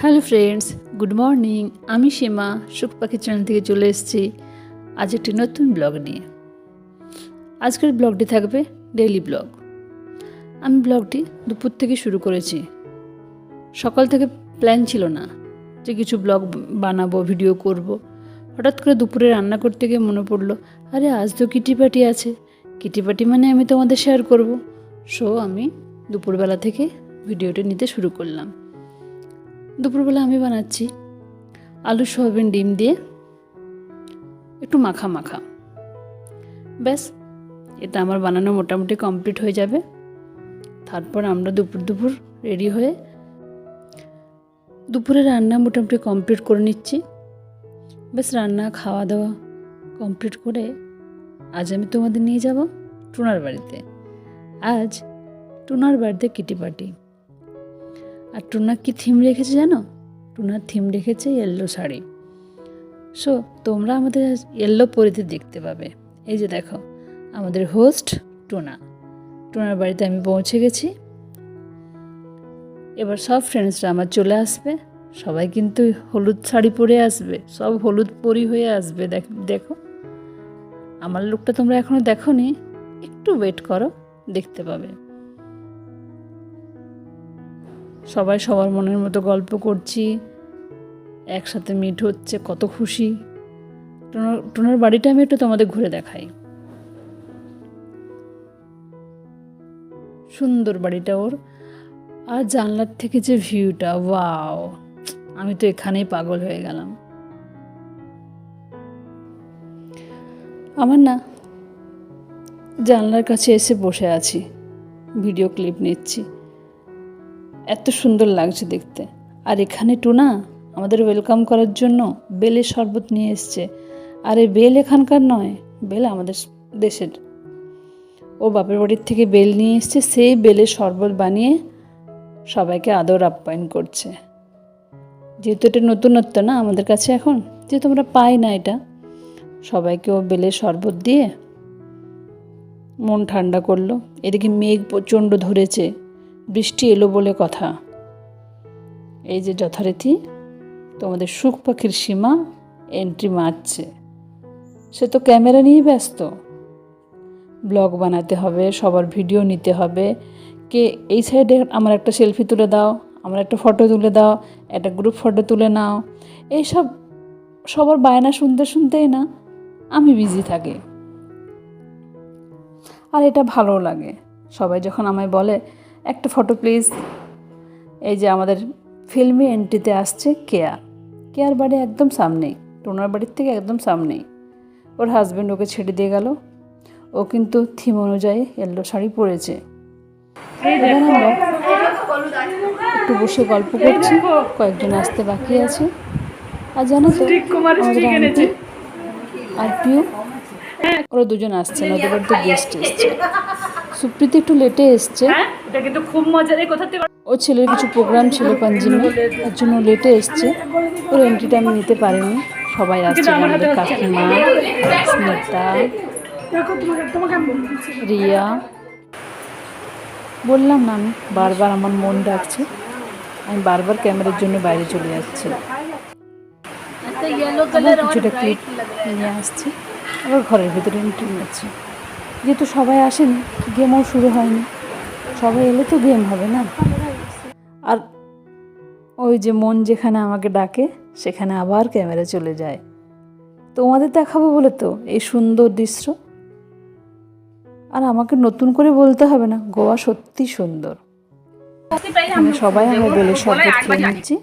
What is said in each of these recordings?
Hello friends, good morning. আমি সীমা সুখ পাখি চ্যানেল থেকে চলে এসেছি আজ একটি নতুন ব্লগ নিয়ে। আজকের ব্লগটি থাকবে ডেইলি ব্লগ। আমি ব্লগটি দুপুর থেকে শুরু করেছি। সকাল থেকে প্ল্যান ছিল না যে কিছু ব্লগ বানাবো, ভিডিও করব। হঠাৎ করে দুপুরে রান্না করতে গিয়ে মনে পড়লো, আরে আজ তো কিটি পার্টি আছে, কিটি পার্টি মানে আমি তোমাদের শেয়ার করব। সো আমি দুপুরবেলা থেকে ভিডিওটি নিতে শুরু করলাম। দুপুরবেলা আমি বানাচ্ছি আলু সয়াবিন ডিম দিয়ে একটু মাখা মাখা। ব্যাস, এটা আমার বানানো মোটামুটি কমপ্লিট হয়ে যাবে। তারপর আমরা দুপুর রেডি হয়ে দুপুরে রান্না মোটামুটি কমপ্লিট করে নিচ্ছি। ব্যাস, রান্না খাওয়া দাওয়া কমপ্লিট করে আজ আমি তোমাদের নিয়ে যাব টুনার বাড়িতে। আজ টুনার বাড়িতে কিটি পার্টি। আর টুনা কি থিম রেখেছে জানো? টুনার থিম রেখেছে ইয়েলো শাড়ি। সো তোমরা আমাদের ইয়েলো পরিতে দেখতে পাবে। এই যে দেখো, আমাদের হোস্ট টুনার বাড়িতে আমি পৌঁছে গেছি। এবার সব ফ্রেন্ডসরা আমার চলে আসবে। সবাই কিন্তু হলুদ শাড়ি পরে আসবে, সব হলুদ পরি হয়ে আসবে। দেখো আমার লুকটা তোমরা এখনও দেখোনি, একটু ওয়েট করো, দেখতে পাবে। সবাই সবার মনের মতো গল্প করছি, একসাথে মিট হচ্ছে, কত খুশি। টুনার বাড়িটা আমি একটু তোমাদের ঘুরে দেখাই। সুন্দর বাড়িটা ওর, আর জানলার থেকে যে ভিউটা, ওয়াও! আমি তো এখানেই পাগল হয়ে গেলাম। আমার না জানলার কাছে এসে বসে আছি, ভিডিও ক্লিপ নিচ্ছি। এত সুন্দর লাগছে দেখতে। আর এখানে টুনা আমাদের ওয়েলকাম করার জন্য বেলের শরবত নিয়ে এসছে। আর এই বেল এখানকার নয়, বেল আমাদের দেশের। ও বাপের বাড়ির থেকে বেল নিয়ে এসছে, সেই বেলের শরবত বানিয়ে সবাইকে আদর আপ্যায়ন করছে। যেহেতু এটা নতুনত্ব না আমাদের কাছে এখন, যেহেতু আমরা পাই না এটা, সবাইকে ও বেলের শরবত দিয়ে মন ঠান্ডা করলো। এদিকে মেঘ প্রচণ্ড ধরেছে, বৃষ্টি এলো বলে কথা। এই যে যথারীতি তোমাদের সুখ পাখির সীমা এন্ট্রি মারছে। সে তো ক্যামেরা নিয়ে ব্যস্ত, ব্লগ বানাতে হবে, সবার ভিডিও নিতে হবে। কে এই সাইডে আমার একটা সেলফি তুলে দাও, আমার একটা ফটো তুলে দাও, একটা গ্রুপ ফটো তুলে নাও, এইসব সবার বায়না শুনতেই না আমি বিজি থাকি। আর এটা ভালো লাগে, সবাই যখন আমায় বলে একটা ফটো প্লিজ। এই যে আমাদের ফিল্মি এন্ট্রিতে আসছে কেয়ার বাড়ি একদম সামনেই, টোনার বাড়ির থেকে একদম সামনেই। ওর হাজব্যান্ড ওকে ছেড়ে দিয়ে গেল। ও কিন্তু থিম অনুযায়ী ইয়েলো শাড়ি পরেছে। এবার আমরা একটু বসে গল্প করছি, কয়েকজন আসতে বাকি আছে। আর জানো তো আমাদের আন্টি আর পিউ, ওরা দুজন আসছে না, ওদের বাড়িতে গেস্ট এসছে। সুপ্রীতি একটু লেটে এসছে, ওর ছেলের কিছু প্রোগ্রাম ছিল পাঞ্জিমে, তার জন্য লেটে এসছে। ওর এন্ট্রিটা আমি নিতে পারিনি। সবাই আসছে, আমাদের কাকিমা, স্মিতা, রিয়া। বললাম না, আমি বারবার আমার মন ডাকছে, আমি বারবার ক্যামেরার জন্য বাইরে চলে যাচ্ছি। কিছুটা ক্লিপ নিয়ে আসছি, আবার ঘরের ভিতরে এন্ট্রি নিচ্ছি। যেহেতু সবাই আসেনি, গেমও শুরু হয়নি, সবাই এলে তো গেম হবে না। আর ওই যে মন যেখানে আমাকে ডাকে সেখানে আবার ক্যামেরা চলে যায়। তোমাদের দেখাবো বলে তো এই সুন্দর দৃশ্য। আর আমাকে নতুন করে বলতে হবে না, গোয়া সত্যি সুন্দর। সবাই আমরা বেলের শরবত খেয়ে নিচ্ছি,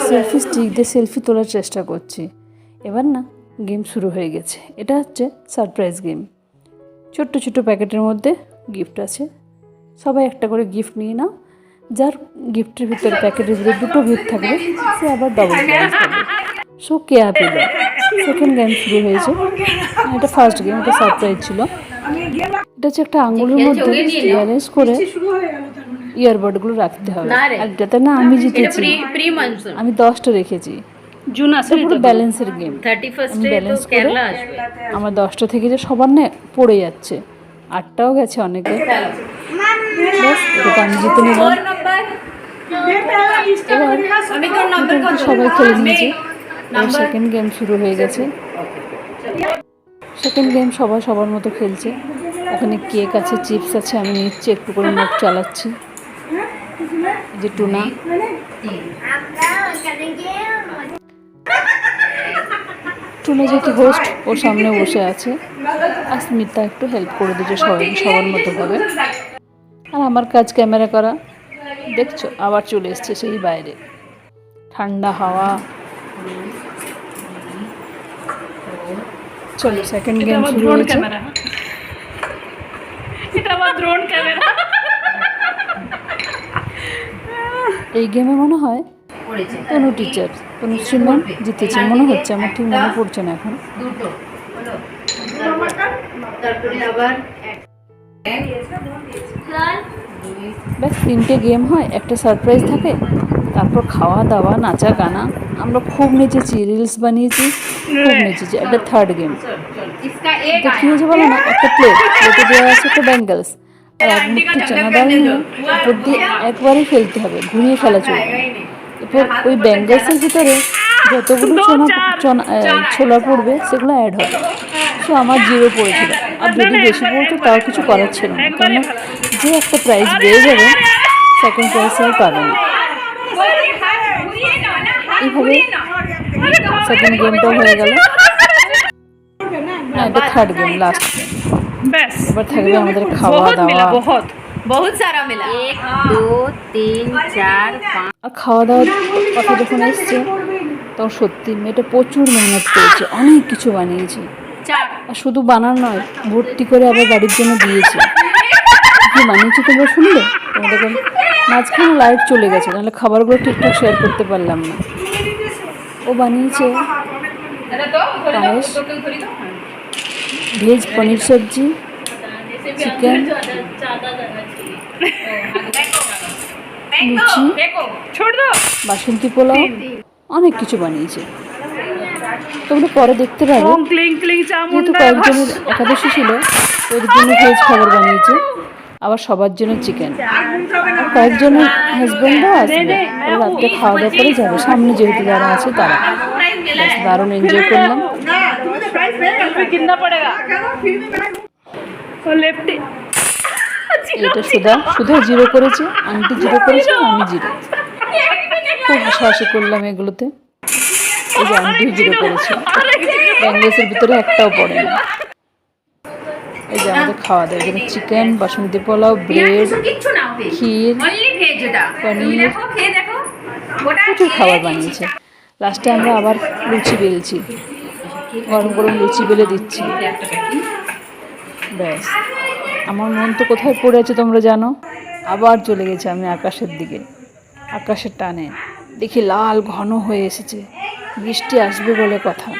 সেলফি স্টিক দিয়ে সেলফি তোলার চেষ্টা করছি। এবার না গেম শুরু হয়ে গেছে। এটা হচ্ছে সারপ্রাইজ গেম। ছোট্ট ছোট্ট প্যাকেটের মধ্যে গিফট আছে, সবাই একটা করে গিফট নিয়ে নাও। যার গিফটের ভিতরে, প্যাকেটের ভিতরে দুটো গিফট থাকবে, সে আবার ডাবল প্রাইজ পাবে। সো কেয়া পেল। সেকেন্ড গেম শুরু হয়েছে। এটা ফার্স্ট গেম, এটা সারপ্রাইজ ছিল। এটা হচ্ছে একটা আঙুলের মধ্যে অ্যারেঞ্জ করে ইয়ারবাডগুলো রাখতে হবে। আর যাতে না আমি জিতেছি, আমি 10টা রেখেছি। পুরো ব্যালেন্সের গেম, আমি ব্যালেন্স করে আমার 10টা থেকে যে সবার না পড়ে যাচ্ছে, 8টাও গেছে অনেকে। ব্যাস, এটা আমি জিতে নিলাম। এবার মোটামুটি সবাই খেলে নিয়েছে। এবার সেকেন্ড গেম শুরু হয়ে গেছে। সেকেন্ড গেম সবাই সবার মতো খেলছে। ওখানে কেক আছে, চিপস আছে, আমি নিচ্ছি, একটু করে মুখ চালাচ্ছি। এই যে টুনা, টুনা যেহেতু হোস্ট, ওর সামনে বসে আছে। আর স্মিতা একটু হেল্প করে দিচ্ছে সবাইকে সবার মতো করে। আর আমার কাজ ক্যামেরা করা। দেখছো আবার চলে এসছে সেই বাইরে, ঠান্ডা হাওয়া। চলো সেকেন্ড গেম শুরু হয়েছে। এই গেমে মনে হয় তনু টিচার, তনুশ্রী ম্যাম জিতেছে মনে হচ্ছে, আমার ঠিক মনে পড়ছে না এখন। ব্যাস 3টে গেম হয়, একটা সারপ্রাইজ থাকে, তারপর খাওয়া দাওয়া, নাচা গানা। আমরা খুব নেচেছি, রিলস বানিয়েছি, খুব নেচেছি। একটা থার্ড গেম তো কী হয়েছে বলো না, একটা প্লেটে দেওয়া আছে একটা ব্যাঙ্গেলস, আর এক মুঠো চানা ডাল নিয়ে উপর দিয়ে একবারই ফেলতে হবে, ঘুরিয়ে ফেলা চলবে না। এরপর ওই ব্যাঙ্গেলসের ভিতরে যতগুলো ছোলা পড়বে সেগুলো অ্যাড হবে। সো আমার 0 পড়েছিল, আর যদি বেশি পড়তো তাও কিছু করার ছিল না, কেন যে একটা প্রাইজ পেয়ে যাবে সেকেন্ড প্রাইজ আর পাবে না। এইভাবে সেকেন্ড গেমটাও হয়ে গেল। না, এটা থার্ড গেম, লাস্ট গেম। এবার থাকবে আমাদের খাওয়া দাওয়া। बहुत सारा मिला 1 2 3 4 5। আর খাওয়া দাওয়ার কথা যখন এসছে তখন সত্যি মেয়েটা প্রচুর মেহনত করেছে, অনেক কিছু বানিয়েছে। আর শুধু বানানো নয়, ভর্তি করে আবার বাড়ির জন্য দিয়েছে। কি বানিয়েছে তোমরা শুনলে? তোমাদের মাঝখানে লাইট চলে গেছে, নাহলে খাবারগুলো ঠিকঠাক শেয়ার করতে পারলাম না। ও বানিয়েছে পায়েস, ভেজ পনির সবজি, চিকেন, লুচি, বাসন্তী পোলাও, অনেক কিছু বানিয়েছে। তোমরা পরে দেখতে পাবে, যেহেতু কয়েকজনের একাদশী ছিল ওদের জন্য ভেজ খাবার বানিয়েছে, আবার সবার জন্য চিকেন। আর কয়েকজনের হাজব্যান্ডও আসবে, ওরা রাত্রে খাওয়া দাওয়া করে যাবে, সামনে যেহেতু যারা আছে তারা। দারুণ এনজয় করলাম। এটা সুধা 0 করেছে, আন্টি 0 করেছে, আমি 0। খুব হাসাহাসি করলাম এগুলোতে। এই যে আন্টিও 0 করেছে, ব্যাঙ্গেলসের ভিতরে একটাও পড়ে না। এই যে আমাদের খাওয়া দাওয়া, যেমন চিকেন, বাসন্তী পোলাও, ব্রেড, ক্ষীর, পনির, প্রচুর খাবার বানিয়েছে। লাস্টে আমরা আবার লুচি বেলছি, গরম গরম লুচি বেলে দিচ্ছি। ব্যাস, আমার মন তো কোথায় পড়ে আছে তোমরা জানো। আবার চলে গেছে আমি আকাশের দিকে, আকাশের টানে দেখি লাল ঘন হয়ে এসেছে, বৃষ্টি আসবে বলে কথা।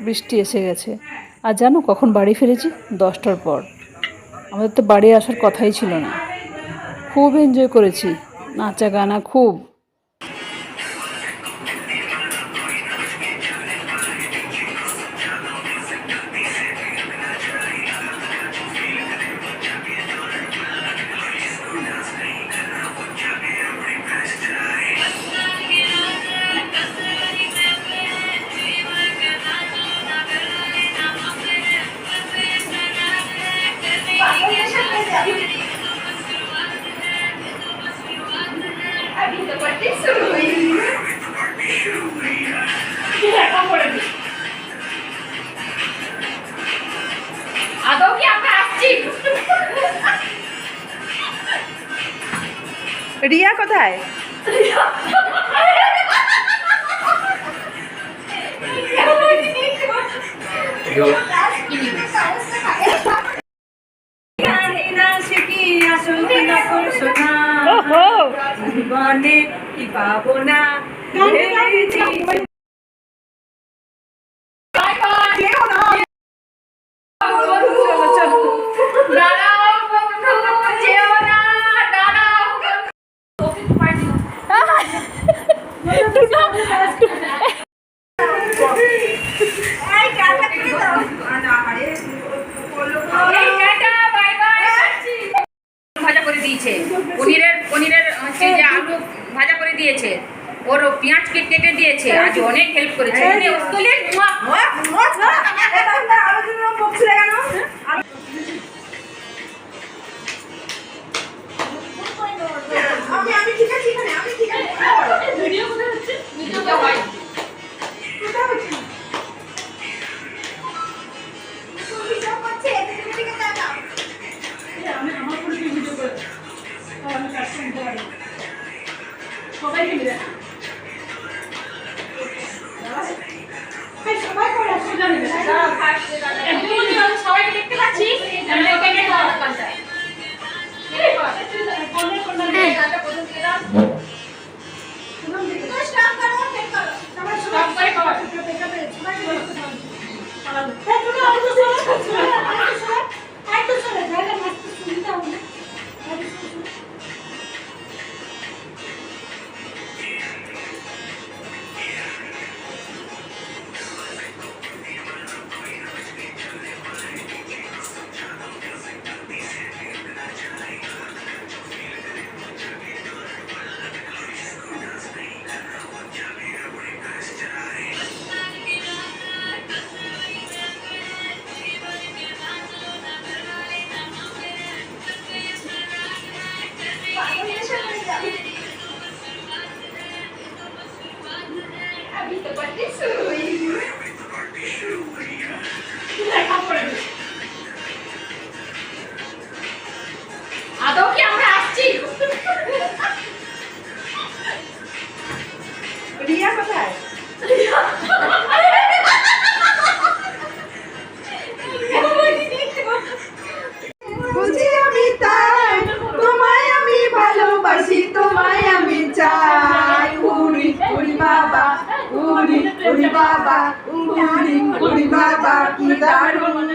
বৃষ্টি এসে গেছে। আর জানো কখন বাড়ি ফিরেছি? 10টার পর। আমাদের তো বাড়ি আসার কথাই ছিল না। খুব এনজয় করেছি, নাচা গানা খুব। রিয়া কোথায়? জীবনে কি পাবো না। দিয়েছে, পনিরের হচ্ছে যে আলু ভাজা করে দিয়েছে, ওর পেঁয়াজ কেটে দিয়েছে, আজ অনেক হেল্প করেছে। সবাই দেখতে পাচ্ছি আদৌ কি আমরা আসছি? রিয়া কোথায়? বুঝি আমি তাই, তোমায় আমি ভালোবাসি, তোমায় আমি চাই। উড়ি উড়ি বাবা, উড়ি উড়ি বাবা, উড়ি উড়ি বাবা, কি দারুণ।